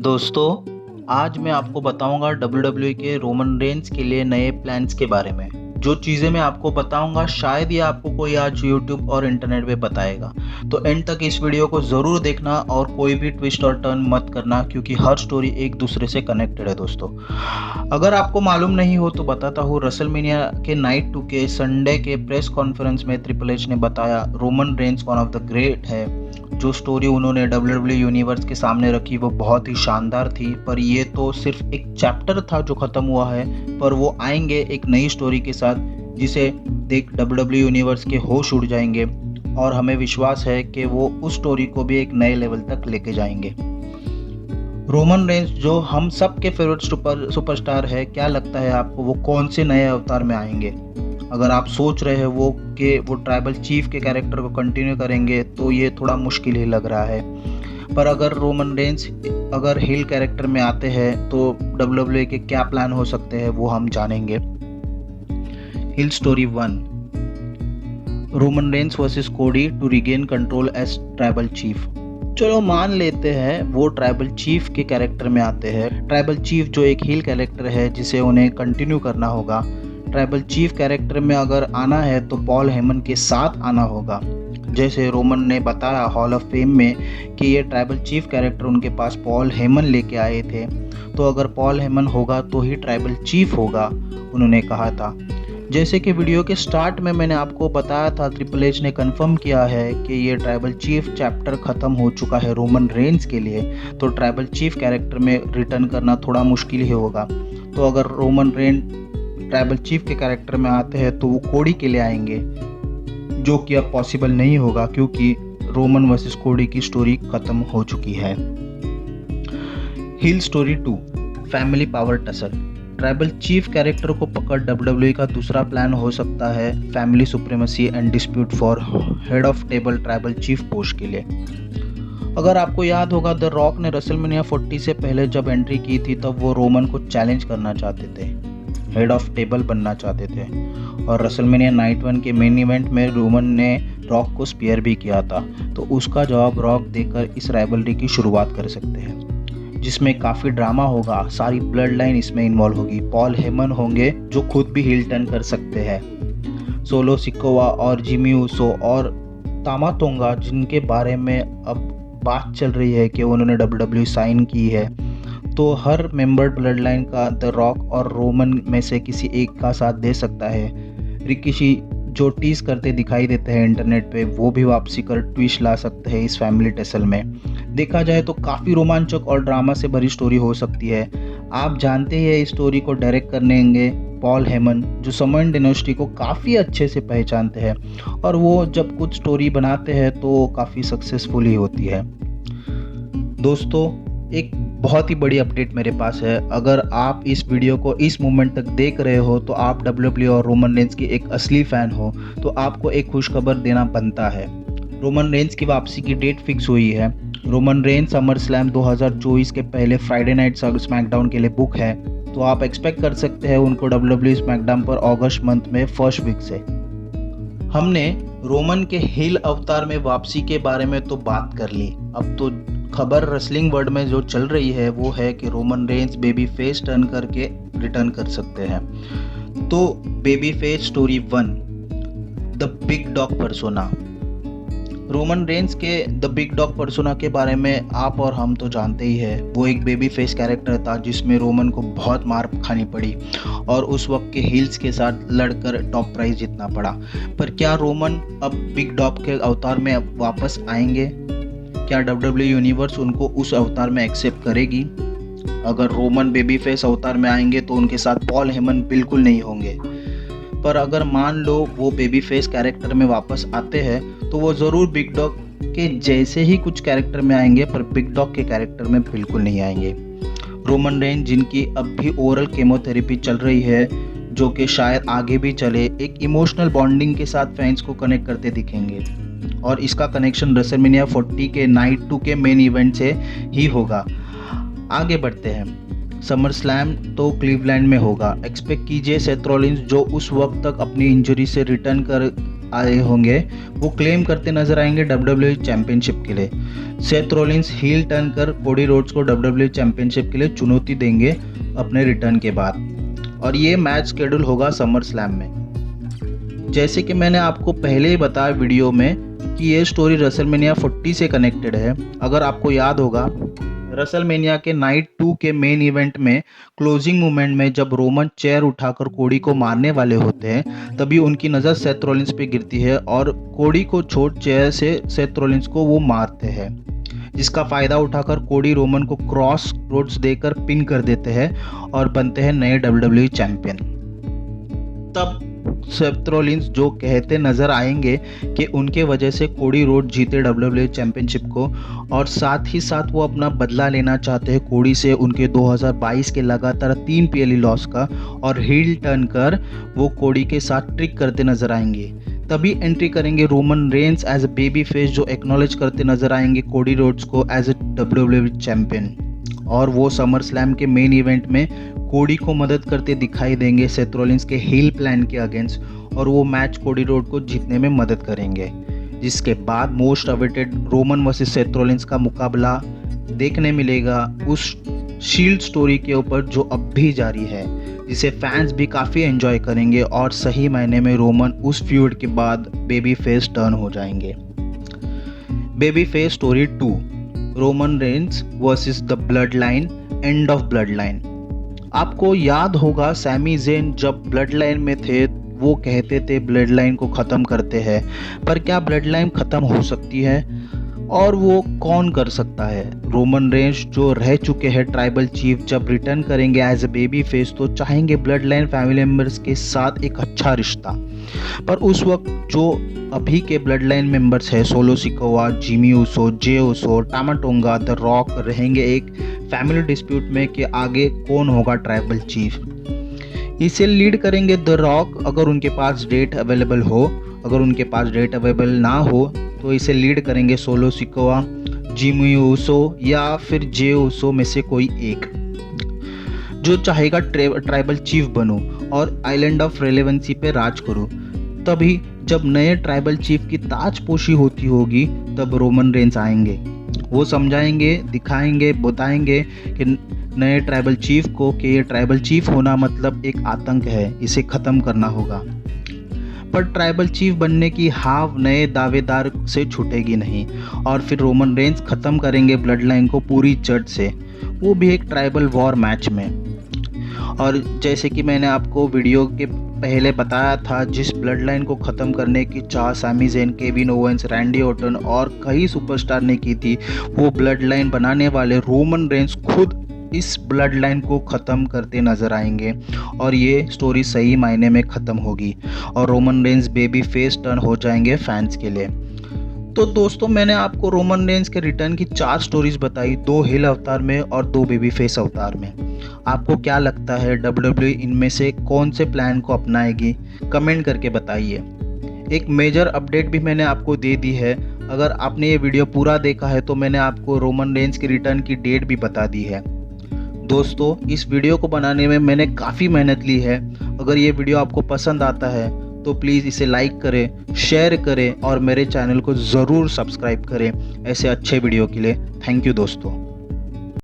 दोस्तों, आज मैं आपको बताऊंगा WWE के रोमन रेंस के लिए नए प्लान्स के बारे में। जो चीज़ें मैं आपको बताऊंगा शायद ये आपको कोई आज यूट्यूब और इंटरनेट पे बताएगा। तो एंड तक इस वीडियो को ज़रूर देखना और कोई भी ट्विस्ट और टर्न मत करना, क्योंकि हर स्टोरी एक दूसरे से कनेक्टेड है दोस्तों। अगर आपको मालूम नहीं हो तो बताता हूँ। रेसलमेनिया के नाइट 2 के संडे के प्रेस कॉन्फ्रेंस में ट्रिपल एच ने बताया Roman Reigns one of the great है। जो स्टोरी उन्होंने WWE यूनिवर्स के सामने रखी वो बहुत ही शानदार थी, पर ये तो सिर्फ एक चैप्टर था जो ख़त्म हुआ है। पर वो आएंगे एक नई स्टोरी के साथ जिसे देख WWE यूनिवर्स के होश उड़ जाएंगे और हमें विश्वास है कि वो उस स्टोरी को भी एक नए लेवल तक लेके जाएंगे। रोमन रेंस जो हम सब के फेवरेट सुपरस्टार है, क्या लगता है आपको वो कौन से नए अवतार में आएंगे? अगर आप सोच रहे हैं वो ट्राइबल चीफ के कैरेक्टर को कंटिन्यू करेंगे तो ये थोड़ा मुश्किल ही लग रहा है। पर अगर रोमन रेंस अगर हिल कैरेक्टर में आते हैं तो WWE के क्या प्लान हो सकते हैं वो हम जानेंगे। Hill story 1, Roman Reigns versus Cody to regain control as tribal chief. चलो मान लेते हैं वो ट्राइबल चीफ के कैरेक्टर में आते हैं। ट्राइबल चीफ जो एक हिल कैरेक्टर है जिसे उन्हें कंटिन्यू करना होगा। ट्राइबल चीफ कैरेक्टर में अगर आना है तो पॉल हेमन के साथ आना होगा। जैसे रोमन ने बताया हॉल ऑफ फेम में कि ये ट्राइबल चीफ कैरेक्टर उनके पास पॉल हेमन लेके आए थे, तो अगर पॉल हेमन होगा तो ही ट्राइबल चीफ होगा, उन्होंने कहा था। जैसे कि वीडियो के स्टार्ट में मैंने आपको बताया था, ट्रिपल एच ने कंफर्म किया है कि ये ट्राइबल चीफ चैप्टर ख़त्म हो चुका है रोमन रेंस के लिए, तो ट्राइबल चीफ कैरेक्टर में रिटर्न करना थोड़ा मुश्किल ही होगा। तो अगर रोमन रेन ट्राइबल चीफ के कैरेक्टर में आते हैं तो वो कोडी के लिए आएंगे, जो कि अब पॉसिबल नहीं होगा क्योंकि रोमन वर्सेस कोडी की स्टोरी ख़त्म हो चुकी है। Hill story 2, family power tussle. Tribal chief character को पकड़ WWE का दूसरा प्लान हो सकता है family supremacy and dispute for head of table tribal chief post के लिए। अगर आपको याद होगा, द रॉक ने रेसलमेनिया 40 से पहले जब एंट्री की थी तब वो रोमन को चैलेंज करना चाहते थे, हेड ऑफ टेबल बनना चाहते थे। और रेसलमेनिया नाइट 1 के मेन इवेंट में रोमन ने रॉक को स्पीयर भी किया था, तो उसका जवाब रॉक देकर इस राइवलरी की शुरुआत कर सकते हैं, जिसमें काफ़ी ड्रामा होगा। सारी ब्लड लाइन इसमें इन्वॉल्व होगी। पॉल हेमन होंगे जो खुद भी हिल टर्न कर सकते हैं। सोलो सिकोवा और जिमी ऊसो और तामा तोंगा, जिनके बारे में अब बात चल रही है कि उन्होंने WWE साइन की है, तो हर मेंबर ब्लड लाइन का द रॉक और रोमन में से किसी एक का साथ दे सकता है। रिकीशी जो टीज करते दिखाई देते हैं इंटरनेट पे, वो भी वापसी कर ट्विस्ट ला सकते हैं इस फैमिली टेसल में। देखा जाए तो काफ़ी रोमांचक और ड्रामा से भरी स्टोरी हो सकती है। आप जानते हैं इस स्टोरी को डायरेक्ट करेंगे पॉल हेमन, जो समन डायनेस्टी को काफ़ी अच्छे से पहचानते हैं, और वो जब कुछ स्टोरी बनाते हैं तो काफ़ी सक्सेसफुल ही होती है। दोस्तों, एक बहुत ही बड़ी अपडेट मेरे पास है। अगर आप इस वीडियो को इस मोमेंट तक देख रहे हो तो आप WWE और रोमन रेंस की एक असली फ़ैन हो, तो आपको एक खुशखबर देना बनता है। रोमन रेंस की वापसी की डेट फिक्स हुई है। रोमन रेंस समर स्लैम 2024 के पहले फ्राइडे नाइट स्मैकडाउन के लिए बुक है, तो आप एक्सपेक्ट कर सकते हैं उनको WWE स्मैकडाउन पर अगस्त मंथ में फर्स्ट वीक से। हमने रोमन के हिल अवतार में वापसी के बारे में तो बात कर ली। अब तो खबर रेसलिंग वर्ल्ड में जो चल रही है वो है कि Roman Reigns baby face turn करके रिटर्न कर सकते हैं। तो baby face story 1, the big dog persona. Roman Reigns के द बिग डॉग पर्सोना के बारे में आप और हम तो जानते ही है। वो एक बेबी फेस कैरेक्टर था जिसमें रोमन को बहुत मार खानी पड़ी और उस वक्त के हील्स के साथ लड़कर टॉप प्राइज जीतना पड़ा। पर क्या रोमन अब बिग डॉग के अवतार में वापस आएंगे? क्या WWE यूनिवर्स उनको उस अवतार में एक्सेप्ट करेगी? अगर रोमन बेबी फेस अवतार में आएंगे तो उनके साथ पॉल हेमन बिल्कुल नहीं होंगे। पर अगर मान लो वो बेबी फेस कैरेक्टर में वापस आते हैं तो वो ज़रूर बिग डॉग के जैसे ही कुछ कैरेक्टर में आएंगे, पर बिग डॉग के कैरेक्टर में बिल्कुल नहीं आएंगे। रोमन रेंस, जिनकी अब भी ओरल केमोथेरेपी चल रही है, जो कि शायद आगे भी चले, एक इमोशनल बॉन्डिंग के साथ फैंस को कनेक्ट करते दिखेंगे, और इसका कनेक्शन रेसलमेनिया 40 के नाइट 2 के मेन इवेंट से ही होगा। आगे बढ़ते हैं। समर स्लैम तो क्लीवलैंड में होगा। एक्सपेक्ट कीजिए सेथ रॉलिंस, जो उस वक्त तक अपनी इंजरी से रिटर्न कर आए होंगे वो क्लेम करते नजर आएंगे WWE चैंपियनशिप के लिए। सेथ रॉलिंस हील टर्न कर कोडी रोड्स को WWE चैंपियनशिप के लिए चुनौती देंगे अपने रिटर्न के बाद, और ये मैच शेड्यूल होगा समर स्लैम में। जैसे कि मैंने आपको पहले ही बताया वीडियो में कि ये स्टोरी रेसलमेनिया 40 से कनेक्टेड है। अगर आपको याद होगा, रेसलमेनिया के नाइट 2 के मेन इवेंट में क्लोजिंग मोमेंट में जब रोमन चेयर उठाकर कोडी को मारने वाले होते हैं, तभी उनकी नज़र सेथ रॉलिंस पे गिरती है और कोडी को छोड़ चेयर से सेथ रॉलिंस को वो मारते हैं, जिसका फ़ायदा उठाकर कोडी रोमन को क्रॉस रोड्स देकर पिन कर देते हैं और बनते हैं नए WWE चैंपियन। तब सेथ रॉलिंस जो कहते नजर आएंगे कि उनके वजह से कोडी रोड जीते WWE चैंपियनशिप को, और साथ ही साथ वो अपना बदला लेना चाहते हैं कोडी से उनके 2022 के लगातार 3 PLE लॉस का, और हील टर्न कर वो कोडी के साथ ट्रिक करते नजर आएंगे। तभी एंट्री करेंगे Roman Reigns as a baby face, जो एक्नॉलेज करते नजर आएंगे कोडी रोड्स को एज अ WWE चैंपियन, और वो समर स्लैम के मेन इवेंट में कोडी को मदद करते दिखाई देंगे सेथ रॉलिंस के हील प्लान के अगेंस्ट, और वो मैच कोडी रोड को जीतने में मदद करेंगे। जिसके बाद most awaited Roman versus Seth Rollins का मुकाबला देखने मिलेगा उस शील्ड स्टोरी के ऊपर जो अब भी जारी है, जिसे फैंस भी काफ़ी एंजॉय करेंगे, और सही मायने में रोमन उस फ्यूड के बाद बेबी फेस टर्न हो जाएंगे। Baby face story 2, Roman Reigns versus the blood line, end of blood line. आपको याद होगा सैमी ज़ेन जब ब्लड लाइन में थे वो कहते थे ब्लड लाइन को ख़त्म करते हैं, पर क्या ब्लड लाइन ख़त्म हो सकती है, और वो कौन कर सकता है? रोमन रेंस जो रह चुके हैं ट्राइबल चीफ, जब रिटर्न करेंगे एज ए बेबी फेस तो चाहेंगे ब्लड लाइन फैमिली मेम्बर्स के साथ एक अच्छा रिश्ता, पर उस वक्त जो अभी के ब्लड लाइन मेम्बर्स है solo Sikoa, Jimmy Uso, Jey Uso, टामा tonga, the rock रहेंगे एक फैमिली डिस्प्यूट में कि आगे कौन होगा ट्राइबल चीफ। इसे लीड करेंगे द रॉक अगर उनके पास डेट अवेलेबल हो, अगर उनके पास डेट अवेलेबल ना हो तो इसे लीड करेंगे सोलो सिकोवा, जिमी ऊसो या फिर जे ऊसो में से कोई एक, जो चाहेगा ट्राइबल चीफ बनूं और आइलैंड ऑफ रेलेवेंसी पे राज करूं। तभी जब नए ट्राइबल चीफ की ताजपोशी होती होगी तब रोमन रेंस आएंगे, वो समझाएंगे, दिखाएंगे, बताएंगे कि नए ट्राइबल चीफ को कि ये ट्राइबल चीफ होना मतलब एक आतंक है, इसे ख़त्म करना होगा। पर ट्राइबल चीफ बनने की हाव नए दावेदार से छूटेगी नहीं, और फिर रोमन रेंस ख़त्म करेंगे ब्लड लाइन को पूरी जड़ से, वो भी एक ट्राइबल वॉर मैच में। और जैसे कि मैंने आपको वीडियो के पहले बताया था, जिस ब्लड लाइन को ख़त्म करने की चाह Sami Zayn, Kevin Owens, Randy Orton और कई सुपरस्टार ने की थी, वो ब्लड लाइन बनाने वाले रोमन रेंस खुद इस ब्लड लाइन को ख़त्म करते नज़र आएंगे, और ये स्टोरी सही मायने में ख़त्म होगी और Roman Reigns baby face turn हो जाएंगे फैंस के लिए। तो दोस्तों, मैंने आपको रोमन रेंस के रिटर्न की 4 स्टोरीज बताई, 2 हिल अवतार में और 2 बेबी फेस अवतार में। आपको क्या लगता है WWE इनमें से कौन से प्लान को अपनाएगी? कमेंट करके बताइए। एक मेजर अपडेट भी मैंने आपको दे दी है। अगर आपने ये वीडियो पूरा देखा है तो मैंने आपको रोमन रेंस के रिटर्न की डेट भी बता दी है। दोस्तों, इस वीडियो को बनाने में मैंने काफ़ी मेहनत ली है। अगर ये वीडियो आपको पसंद आता है तो प्लीज़ इसे लाइक करें, शेयर करें और मेरे चैनल को ज़रूर सब्सक्राइब करें ऐसे अच्छे वीडियो के लिए। थैंक यू दोस्तों।